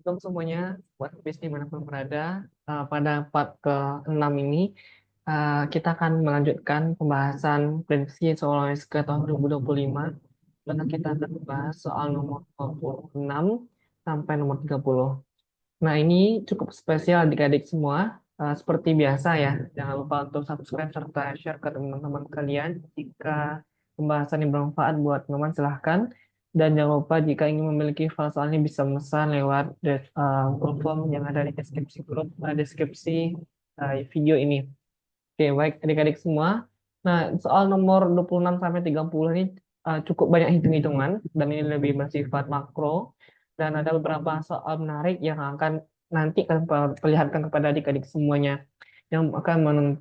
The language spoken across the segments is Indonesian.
Untuk semuanya, buat bis dimanapun berada, pada part ke-6 ini, kita akan melanjutkan pembahasan prediksi soal OSK tahun 2025. Karena kita akan membahas soal nomor 26 sampai nomor 30. Nah, ini cukup spesial adik-adik semua. Seperti biasa ya, jangan lupa untuk subscribe serta share ke teman-teman kalian. Jika pembahasan ini bermanfaat buat teman, silahkan. Dan jangan lupa jika ingin memiliki file soalnya bisa memesan lewat Google Form yang ada di deskripsi grup, deskripsi video ini. Oke, baik adik-adik semua. Nah, soal nomor 26 sampai 30 ini cukup banyak hitung-hitungan dan ini lebih bersifat makro dan ada beberapa soal menarik yang akan nanti akan perlihatkan kepada adik-adik semuanya yang akan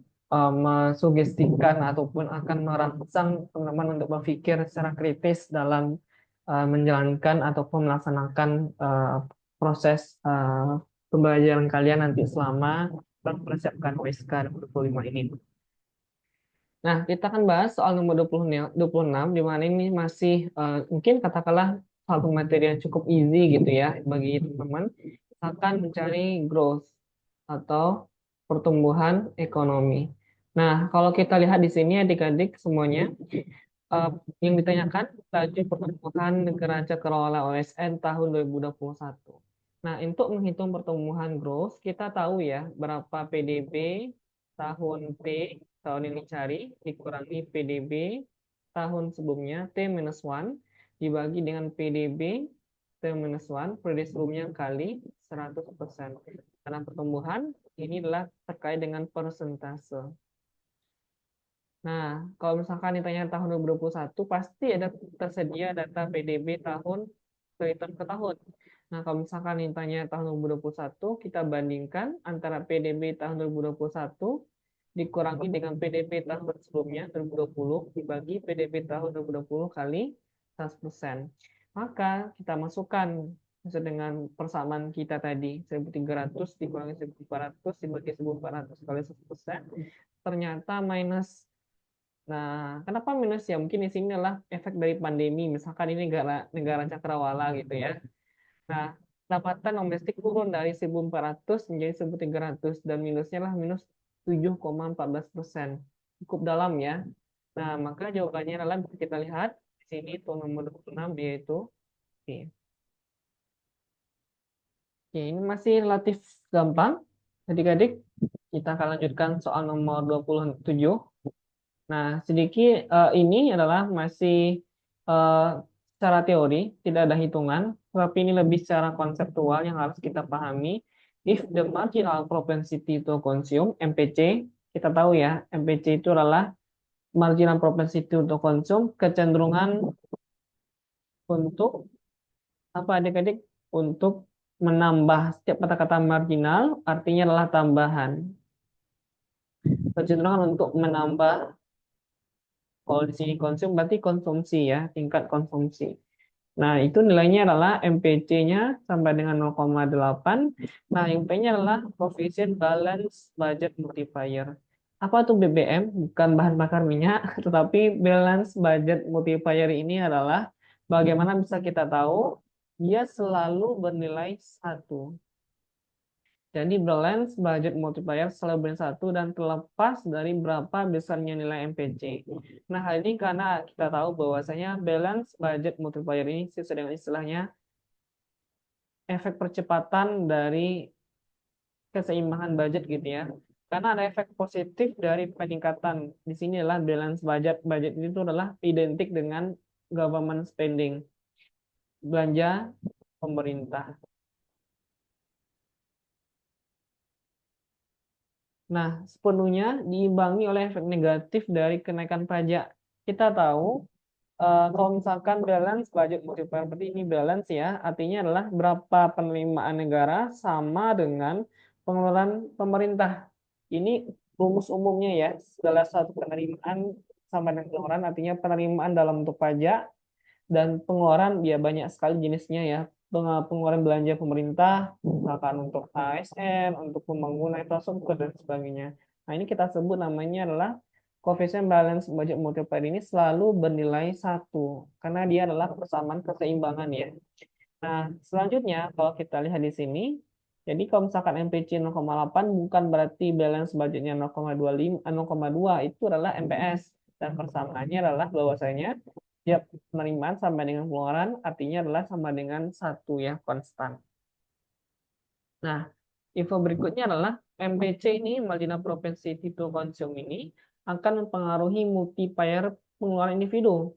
mesugestikan ataupun akan merangsang teman-teman untuk berpikir secara kritis dalam menjalankan ataupun melaksanakan proses pembelajaran kalian nanti selama mempersiapkan USK 25 ini. Nah, kita akan bahas soal nomor 26, di mana ini masih mungkin katakanlah satu materi yang cukup easy gitu ya bagi teman-teman. Akan mencari growth atau pertumbuhan ekonomi. Nah, kalau kita lihat di sini adik-adik semuanya, eh, yang ditanyakan laju pertumbuhan negara cakrawala OSN tahun 2021. Nah, untuk menghitung pertumbuhan growth, kita tahu ya berapa PDB tahun T, tahun ini cari, dikurangi PDB tahun sebelumnya, T-1, dibagi dengan PDB T-1, periode sebelumnya kali 100%. Karena pertumbuhan, ini adalah terkait dengan persentase. Nah, kalau misalkan ditanya tahun 2021, pasti ada tersedia data PDB tahun ke tahun. Nah, kalau misalkan ditanya tahun 2021, kita bandingkan antara PDB tahun 2021 dikurangi dengan PDB tahun sebelumnya, 2020, dibagi PDB tahun 2020 kali 100%. Maka kita masukkan sesuai dengan persamaan kita tadi, 1.300 dikurangi 1.400 dibagi 1.400 kali 100%, ternyata minus. Nah, kenapa minus ya? Mungkin di sini adalah efek dari pandemi. Misalkan ini negara negara cakrawala gitu ya. Nah, pendapatan domestik turun dari 1.400 menjadi 1.300 dan minusnya lah minus 7,14%. Cukup dalam ya. Nah, maka jawabannya adalah bisa kita lihat di sini itu nomor 26 yaitu oke. Oke, ini masih relatif gampang. Adik-adik, kita akan lanjutkan soal nomor 27. Nah, sedikit ini adalah masih eh, secara teori, tidak ada hitungan, tapi ini lebih secara konseptual yang harus kita pahami. If the marginal propensity to consume, MPC, kita tahu ya, MPC itu adalah marginal propensity to consume, kecenderungan untuk apa adik-adik? Untuk menambah setiap kata-kata marginal, artinya adalah tambahan. Kecenderungan untuk menambah. Kalau di sini konsum berarti konsumsi ya, tingkat konsumsi. Nah, itu nilainya adalah MPC-nya sampai dengan 0,8. Nah, yang P-nya adalah Coefficient Balance Budget Multiplier. Apa tuh BBM? Bukan bahan bakar minyak, tetapi Balance Budget Multiplier ini adalah bagaimana bisa kita tahu dia selalu bernilai 1. Jadi balance budget multiplier selalu bernilai 1 dan terlepas dari berapa besarnya nilai MPC. Nah, hal ini karena kita tahu bahwasanya balance budget multiplier ini sesuai dengan istilahnya efek percepatan dari keseimbangan budget gitu ya. Karena ada efek positif dari peningkatan. Di sini adalah balance budget. Budget itu adalah identik dengan government spending, belanja pemerintah. Nah, sepenuhnya diimbangi oleh efek negatif dari kenaikan pajak. Kita tahu kalau misalkan balance budget multiplier berarti ini balance ya, artinya adalah berapa penerimaan negara sama dengan pengeluaran pemerintah. Ini rumus umumnya ya, segala satu penerimaan sama dengan pengeluaran, artinya penerimaan dalam bentuk pajak dan pengeluaran ya banyak sekali jenisnya ya. Pengeluaran belanja pemerintah, misalkan untuk ASN, untuk pembangunan infrastruktur dan sebagainya. Nah, ini kita sebut namanya adalah koefisien balance budget multiplier ini selalu bernilai 1 karena dia adalah persamaan keseimbangan ya. Nah, selanjutnya kalau kita lihat di sini, jadi kalau misalkan MPC 0,8 bukan berarti balance budgetnya 0,25, 0,2 itu adalah MPS. Dan persamaannya adalah bahwasanya tiap penerimaan sama dengan pengeluaran artinya adalah sama dengan satu ya, konstan. Nah, info berikutnya adalah MPC ini, Marginal Propensity to Consume ini, akan mempengaruhi multiplier pengeluaran individu,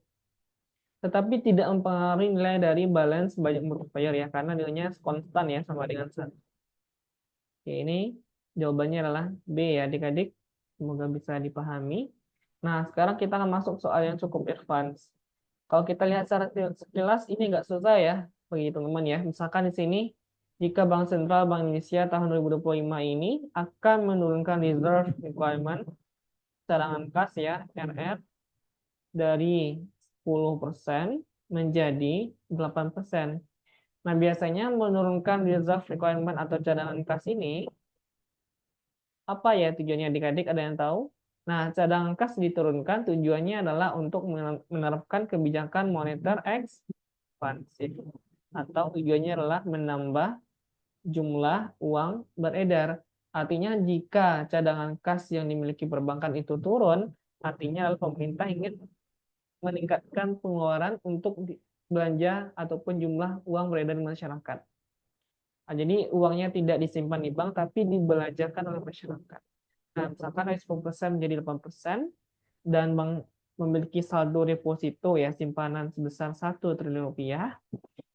tetapi tidak mempengaruhi nilai dari balance budget multiplier ya, karena nilainya konstan ya, sama dengan 1. Oke, ini jawabannya adalah B ya adik-adik. Semoga bisa dipahami. Nah, sekarang kita akan masuk soal yang cukup advance. Kalau kita lihat secara sekilas, ini nggak susah ya, bagi teman-teman ya. Misalkan di sini, jika Bank Sentral Bank Indonesia tahun 2025 ini akan menurunkan reserve requirement cadangan kas ya, RR, dari 10% menjadi 8%. Nah, biasanya menurunkan reserve requirement atau cadangan kas ini, apa ya tujuannya adik-adik? Ada yang tahu? Nah, cadangan kas diturunkan tujuannya adalah untuk menerapkan kebijakan moneter ekspansif. Atau tujuannya adalah menambah jumlah uang beredar. Artinya jika cadangan kas yang dimiliki perbankan itu turun, artinya adalah pemerintah ingin meningkatkan pengeluaran untuk belanja ataupun jumlah uang beredar di masyarakat. Nah, jadi uangnya tidak disimpan di bank, tapi dibelanjakan oleh masyarakat. Nah, misalkan dari 10% menjadi 8%, dan bank memiliki saldo deposito ya, simpanan sebesar 1 triliun rupiah,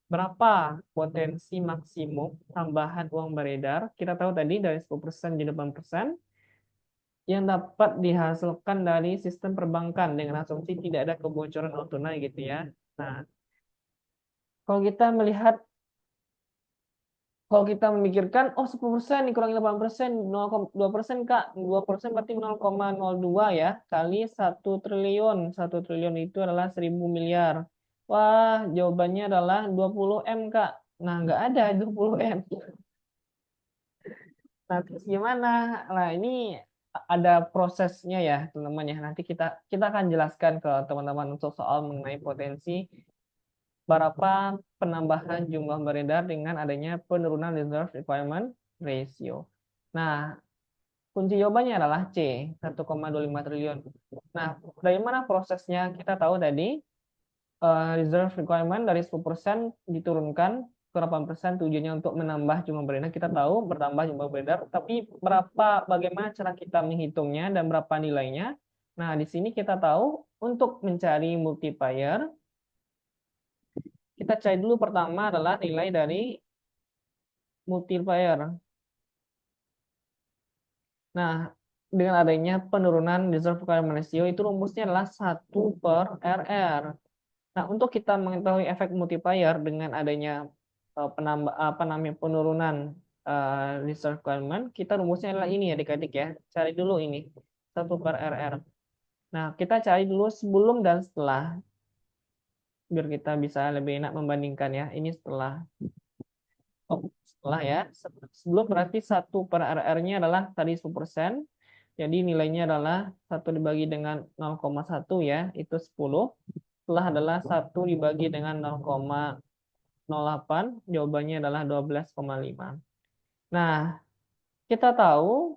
berapa potensi maksimum tambahan uang beredar? Kita tahu tadi dari 10% jadi 8%, yang dapat dihasilkan dari sistem perbankan dengan asumsi tidak ada kebocoran uang tunai gitu ya. Nah, kalau kita melihat, kalau kita memikirkan, oh 10% dikurangi 8%, 0,2% Kak. 2% berarti 0,02 ya, kali 1 triliun. 1 triliun itu adalah 1000 miliar. Wah, jawabannya adalah 20 M, Kak. Nah, nggak ada 20 M. Nah, terus gimana? Nah, ini ada prosesnya ya, teman-teman ya. Nanti kita akan jelaskan ke teman-teman untuk soal mengenai potensi berapa penambahan jumlah beredar dengan adanya penurunan reserve requirement ratio. Nah, kunci jawabannya adalah C, 1,25 triliun. Nah, dari mana prosesnya? Kita tahu tadi reserve requirement dari 10% diturunkan ke 8% tujuannya untuk menambah jumlah beredar. Kita tahu bertambah jumlah beredar, tapi bagaimana cara kita menghitungnya dan berapa nilainya? Nah, di sini kita tahu untuk mencari multiplier, kita cari dulu pertama adalah nilai dari multiplier. Nah, dengan adanya penurunan reserve requirement ratio, itu rumusnya adalah 1/RR. Nah, untuk kita mengetahui efek multiplier dengan adanya penurunan reserve requirement, kita rumusnya adalah ini ya adik-adik ya. Cari dulu ini, 1/RR. Nah, kita cari dulu sebelum dan setelah, biar kita bisa lebih enak membandingkan ya. Ini setelah. Oh, setelah ya. Sebelum berarti 1/RR-nya adalah tadi 10%. Jadi nilainya adalah 1 dibagi dengan 0,1 ya, itu 10. Setelah adalah 1 dibagi dengan 0,08, jawabannya adalah 12,5. Nah, kita tahu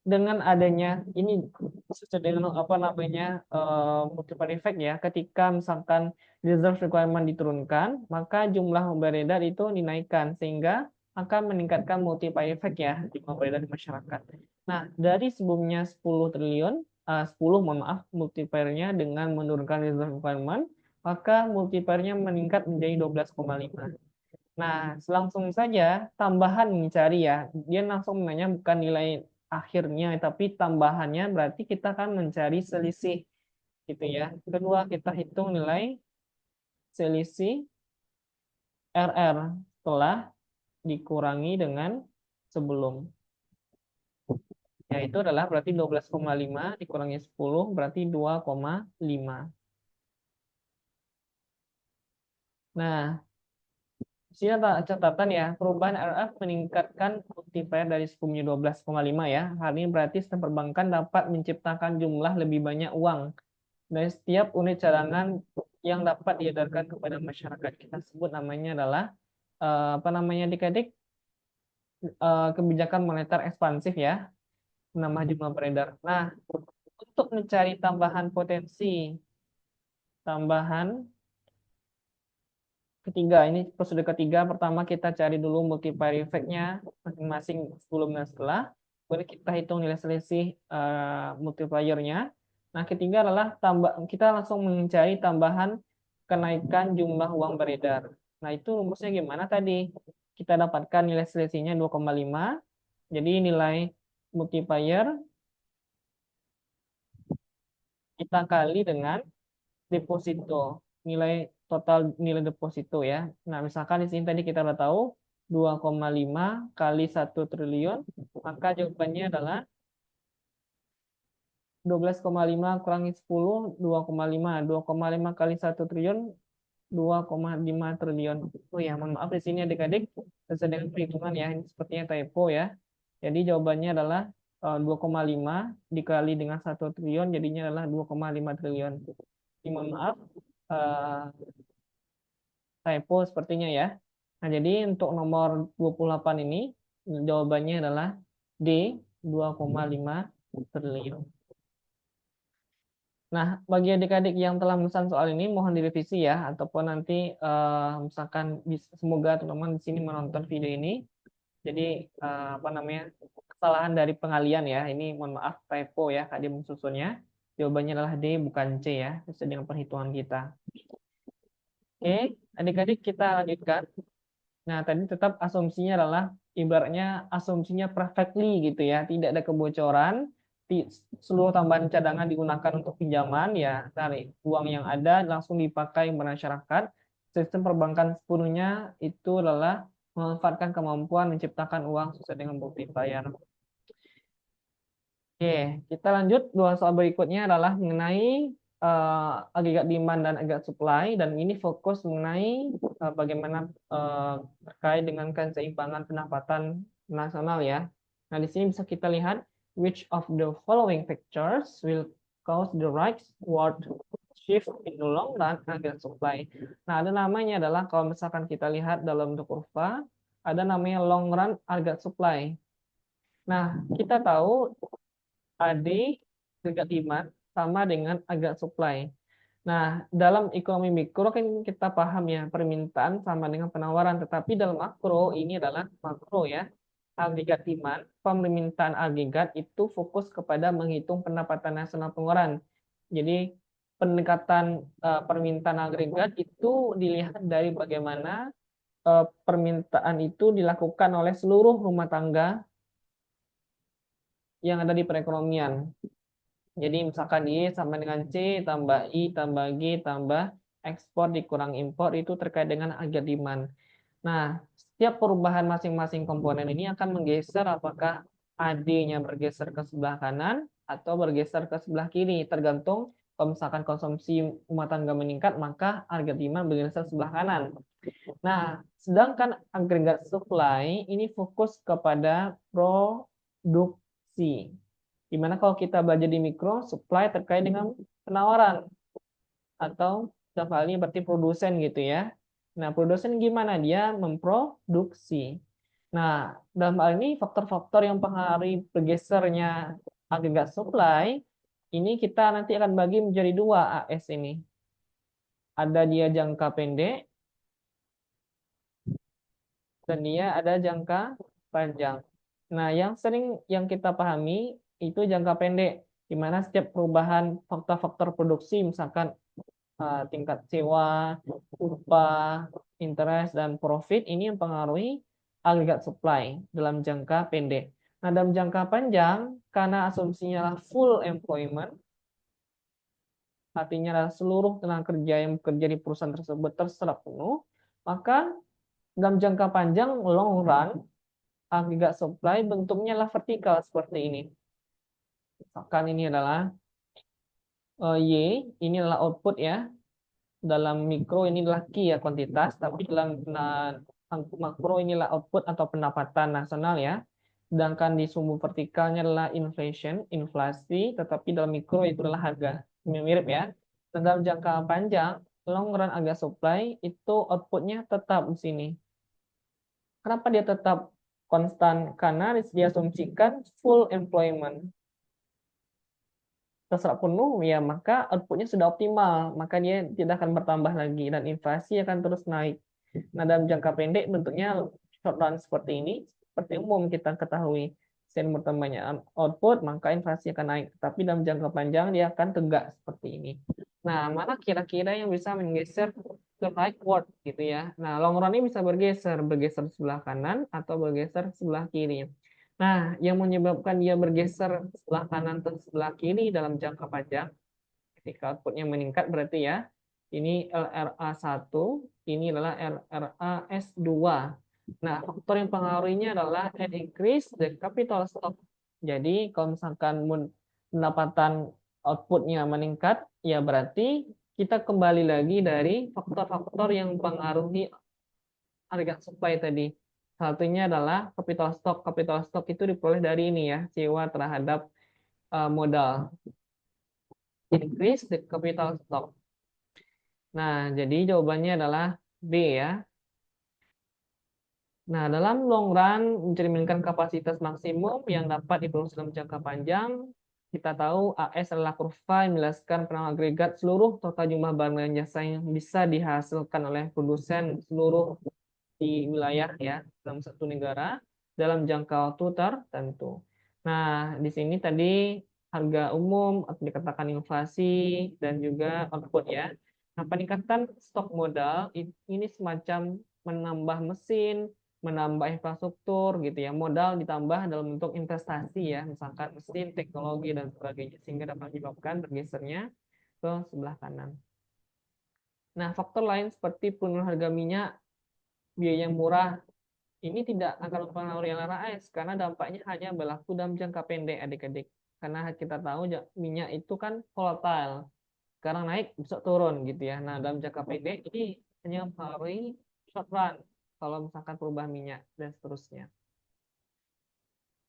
dengan adanya ini sesuai dengan apa namanya multiplier effect ya, ketika misalkan reserve requirement diturunkan, maka jumlah beredar itu dinaikkan sehingga akan meningkatkan multiplier effect ya di beredar di masyarakat. Nah, dari sebelumnya 10 triliun, 10 mohon maaf, multipliernya dengan menurunkan reserve requirement, maka multipliernya meningkat menjadi 12,5. Nah, langsung saja tambahan mencari ya. Dia langsung menanya bukan nilai akhirnya, tapi tambahannya berarti kita akan mencari selisih gitu ya. Kedua, kita hitung nilai selisih RR setelah dikurangi dengan sebelum. Yaitu adalah berarti 12,5 dikurangi 10 berarti 2,5. Nah, di sini ada catatan ya, perubahan RF meningkatkan multiplier dari sebelumnya 12,5 ya. Hal ini berarti sistem perbankan dapat menciptakan jumlah lebih banyak uang dari setiap unit cadangan yang dapat diedarkan kepada masyarakat. Kita sebut namanya adalah apa namanya adik-adik, kebijakan moneter ekspansif ya, menambah jumlah beredar. Nah, untuk mencari tambahan potensi, tambahan ketiga, ini prosedur ketiga, pertama kita cari dulu multiplier effect-nya masing-masing sebelum dan setelah, kemudian kita hitung nilai selisih multiplier-nya. Nah, ketiga adalah kita langsung mencari tambahan kenaikan jumlah uang beredar. Nah, itu rumusnya gimana tadi? Kita dapatkan nilai selisihnya 2,5, jadi nilai multiplier kita kali dengan deposito, nilai total nilai deposito ya. Nah, misalkan di sini tadi kita udah tahu 2,5 kali 1 triliun, maka jawabannya adalah 12,5 kurangi 10, 2,5. 2,5 kali 1 triliun, 2,5 triliun. Oh ya, mohon maaf di sini adik-adik, sesuai dengan perhitungan ya, ini sepertinya typo ya. Jadi jawabannya adalah 2,5 dikali dengan 1 triliun, jadinya adalah 2,5 triliun. Mohon maaf, eh, typo sepertinya ya. Nah, jadi untuk nomor 28 ini jawabannya adalah D, 2,5 triliun. Nah, bagi adik-adik yang telah memesan soal ini mohon direvisi ya, ataupun nanti misalkan semoga teman-teman di sini menonton video ini. Jadi apa namanya, kesalahan dari pengalian ya. Ini mohon maaf typo ya, Kak Dim susunnya. Jawabannya adalah D bukan C ya, sesuai dengan perhitungan kita. Oke, adik-adik kita lanjutkan. Nah, tadi tetap asumsinya adalah ibaratnya asumsinya perfectly gitu ya, tidak ada kebocoran, seluruh tambahan cadangan digunakan untuk pinjaman ya, dari uang yang ada langsung dipakai masyarakat. Sistem perbankan sepenuhnya itu adalah memanfaatkan kemampuan menciptakan uang sesuai dengan multiplier. Oke, kita lanjut. Dua soal berikutnya adalah mengenai agregat demand dan agregat supply, dan ini fokus mengenai bagaimana terkait dengan keseimbangan pendapatan nasional ya. Nah, di sini bisa kita lihat which of the following factors will cause the rightward shift in the long run agregat supply. Nah, ada namanya adalah kalau misalkan kita lihat dalam bentuk kurva, ada namanya long run agregat supply. Nah, kita tahu AD agregat demand sama dengan agregat supply. Nah, dalam ekonomi mikro kan kita paham ya, permintaan sama dengan penawaran, tetapi dalam makro ini adalah makro ya. Agregat demand, permintaan agregat itu fokus kepada menghitung pendapatan nasional pengeluaran. Jadi pendekatan permintaan agregat itu dilihat dari bagaimana permintaan itu dilakukan oleh seluruh rumah tangga yang ada di perekonomian. Jadi misalkan Y sama dengan C, tambah I, tambah G, tambah ekspor dikurang impor, itu terkait dengan agregat demand. Nah, setiap perubahan masing-masing komponen ini akan menggeser apakah AD-nya bergeser ke sebelah kanan atau bergeser ke sebelah kiri, tergantung kalau misalkan konsumsi rumah tangga meningkat, maka agregat demand bergeser sebelah kanan. Nah, sedangkan agregat supply ini fokus kepada produksi. Dimana kalau kita belajar di mikro, supply terkait dengan penawaran atau dalam hal ini berarti produsen gitu ya. Nah, produsen gimana? Dia memproduksi. Nah, dalam hal ini faktor-faktor yang mempengaruhi bergesernya agregat supply, ini kita nanti akan bagi menjadi dua AS ini. Ada dia jangka pendek, dan dia ada jangka panjang. Nah, yang sering yang kita pahami itu jangka pendek, di mana setiap perubahan faktor-faktor produksi, misalkan tingkat sewa, upah, interest, dan profit, ini mempengaruhi agregat supply dalam jangka pendek. Nah, dalam jangka panjang, karena asumsinya full employment, artinya seluruh tenaga kerja yang bekerja di perusahaan tersebut terserap penuh, maka dalam jangka panjang, long run, agregat supply bentuknya adalah vertikal seperti ini. Misalkan ini adalah Y, ini adalah output ya. Dalam mikro ini adalah Q ya, kuantitas, tapi dalam makro inilah output atau pendapatan nasional ya. Sedangkan di sumbu vertikalnya adalah inflation, inflasi, tetapi dalam mikro itu adalah harga. Mirip ya. Dan dalam jangka panjang, long run agregat supply itu outputnya tetap di sini. Kenapa dia tetap konstan? Karena diasumsikan full employment. Terserap penuh, ya maka outputnya sudah optimal, maka dia tidak akan bertambah lagi, dan inflasi akan terus naik. Nah, dalam jangka pendek bentuknya short run seperti ini, seperti umum kita ketahui. Selain bertambahnya output, maka inflasi akan naik. Tapi dalam jangka panjang dia akan tegak seperti ini. Nah, mana kira-kira yang bisa menggeser ke rightward gitu ya. Nah, long run ini bisa bergeser sebelah kanan atau bergeser sebelah kiri. Nah, yang menyebabkan dia bergeser sebelah kanan atau sebelah kiri dalam jangka panjang, ketika outputnya meningkat berarti ya, ini LRA1, ini adalah LRAS2. Nah, faktor yang pengaruhinya adalah an increase the capital stock. Jadi, kalau misalkan pendapatan outputnya meningkat, ya berarti kita kembali lagi dari faktor-faktor yang mempengaruhi harga supply tadi. Satunya adalah capital stock. Capital stock itu diperoleh dari ini ya, sewa terhadap modal. Increase the capital stock. Nah, jadi jawabannya adalah B ya. Nah, dalam long run mencerminkan kapasitas maksimum yang dapat diproduksi dalam jangka panjang. Kita tahu AS adalah kurva yang menjelaskan penambahan agregat seluruh total jumlah barang dan jasa yang bisa dihasilkan oleh produsen seluruh di wilayah ya dalam satu negara dalam jangka waktu tertentu. Nah, di sini tadi harga umum atau dikatakan inflasi dan juga output ya. Nah, peningkatan stok modal ini semacam menambah mesin, menambah infrastruktur gitu ya. Modal ditambah dalam bentuk investasi ya, misalkan mesin, teknologi dan sebagainya sehingga dapat menyebabkan bergesernya ke sebelah kanan. Nah, faktor lain seperti penurunan harga minyak, biaya yang murah ini tidak akan mempengaruhi LRAS karena dampaknya hanya berlaku dalam jangka pendek adik-adik. Karena kita tahu minyak itu kan volatile. Sekarang naik, besok turun gitu ya. Nah, dalam jangka pendek ini hanya mempengaruhi short run. Kalau misalkan perubahan minyak dan seterusnya.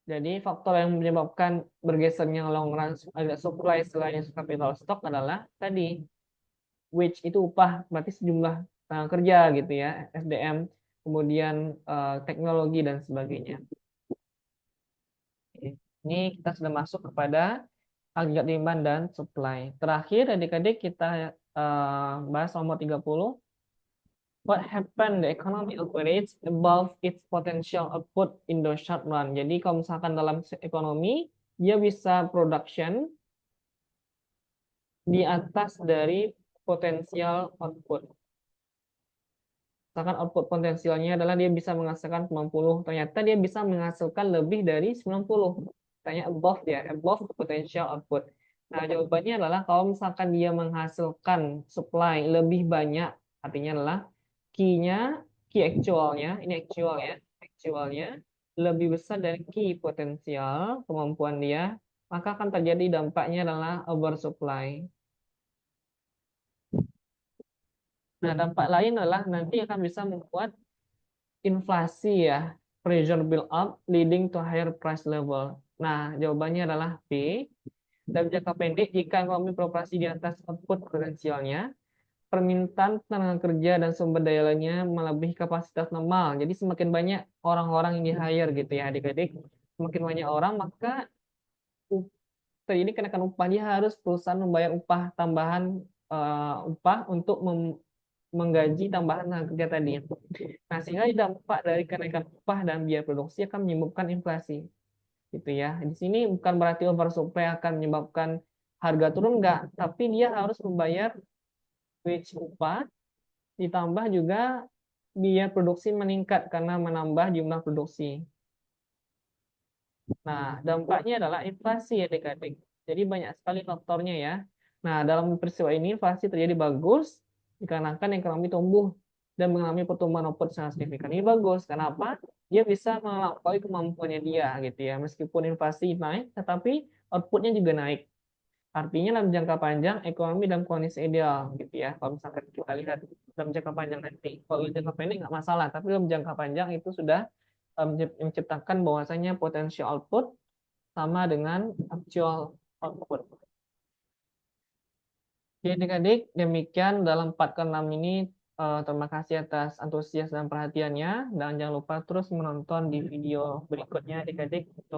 Jadi faktor yang menyebabkan bergesernya long run ada supply selain capital stock adalah tadi wage itu upah, berarti sejumlah kerja gitu ya, SDM, kemudian teknologi dan sebagainya. Ini kita sudah masuk kepada agregat demand dan supply. Terakhir adik-adik kita bahas nomor 30. What happened the economy operates above its potential output in the short run. Jadi kalau misalkan dalam ekonomi, dia bisa production di atas dari potensial output. Misalkan output potensialnya adalah dia bisa menghasilkan 90, ternyata dia bisa menghasilkan lebih dari 90. Tanya above ya, above potential output. Nah, jawabannya adalah kalau misalkan dia menghasilkan supply lebih banyak, artinya adalah key-nya, key actualnya, ini actual ya, actualnya lebih besar dari key potensial kemampuan dia, maka akan terjadi dampaknya adalah oversupply. Nah, dampak lain adalah nanti akan bisa membuat inflasi ya, pressure build up leading to higher price level. Nah, jawabannya adalah B. Dalam jangka pendek, jika ekonomi beroperasi di atas output potensialnya, permintaan tenaga kerja dan sumber daya lainnya melebihi kapasitas normal. Jadi semakin banyak orang-orang yang di-hire gitu ya adik-adik. Semakin banyak orang, maka terjadi kenaikan upah. Dia harus perusahaan membayar upah tambahan upah untuk menggaji tambahan tenaga kerja tadi. Nah, sehingga dampak dari kenaikan upah dan biaya produksi akan menyebabkan inflasi. Gitu ya. Di sini bukan berarti oversupply akan menyebabkan harga turun, enggak. Tapi dia harus membayar wage upah, ditambah juga biaya produksi meningkat karena menambah jumlah produksi. Nah, dampaknya adalah inflasi ya adik-adik. Jadi banyak sekali faktornya ya. Nah, dalam peristiwa ini inflasi terjadi bagus dikarenakan ekonomi tumbuh dan mengalami pertumbuhan output sangat signifikan. Ini bagus. Kenapa? Dia bisa melampaui kemampuannya dia gitu ya. Meskipun inflasi naik, tetapi outputnya juga naik. Artinya dalam jangka panjang ekonomi dalam kondisi ideal gitu ya. Kalau misalkan kita lihat dalam jangka panjang nanti. Kalau jangka pendek nggak masalah, tapi dalam jangka panjang itu sudah menciptakan bahwasanya potensial output sama dengan actual output. Jadi adik-adik, demikian dalam 4 ke 6 ini Terima kasih atas antusias dan perhatiannya, dan jangan lupa terus menonton di video berikutnya adik-adik.